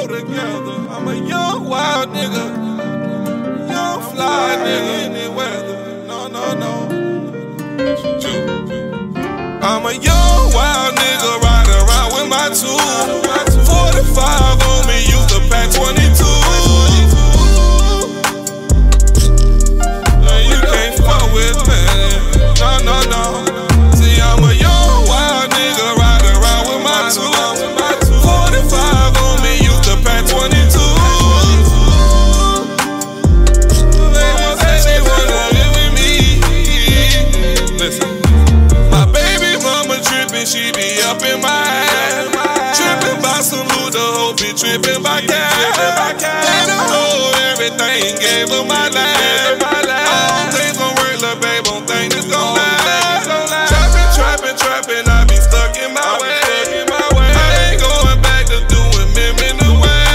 grow together. I'm a young, wild nigga, young, fly nigga in the weather. No, no, no. I'm a young, wild nigga, ride around with my tool. 45 on me, use the pack 22. You can't fuck with me. No, no, no. See, I'm a young, wild nigga, ride around with my tool. 45 on me, use the pack 22. They say she wanna live with me. Listen, my baby mama trippin', she be up in my ass. Trippin' by some loot, the hoe be trippin' by cash. Gave the hoe everything, gave her my life. All things gon' work, lil' babe, on things it's gon' last. Trappin', I be stuck in my way. I ain't going back to doing men the way.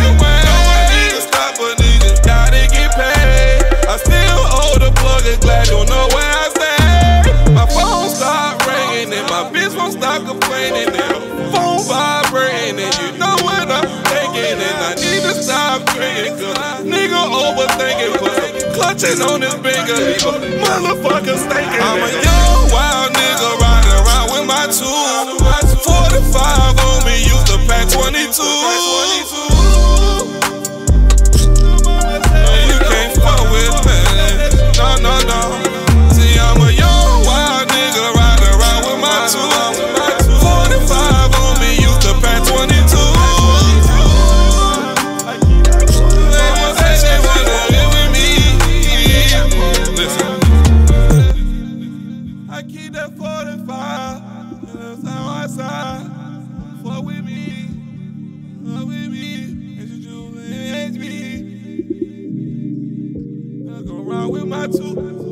No, I need to stop, but niggas gotta get paid. I still owe the plug, and glad you know where I stay. My phone start ringing, and my bitch won't stop complaining. And the phone vibrating, and you know what I'm thinking. And I need to stop drinking, cause nigga overthinking. Cause I'm clutching on this finger, leave a motherfucker stinking. I'm a young, wild nigga, riding around with my tool. 45 on me, use the pack 22. You can't fuck with me. No, no, no. See, I'm a young, wild nigga, riding around with my tool. 45 on me, use the pack 22. They say she wanna live with me. Listen, I keep that 45. Outside, fuck with me, and you do me. I go around with my two.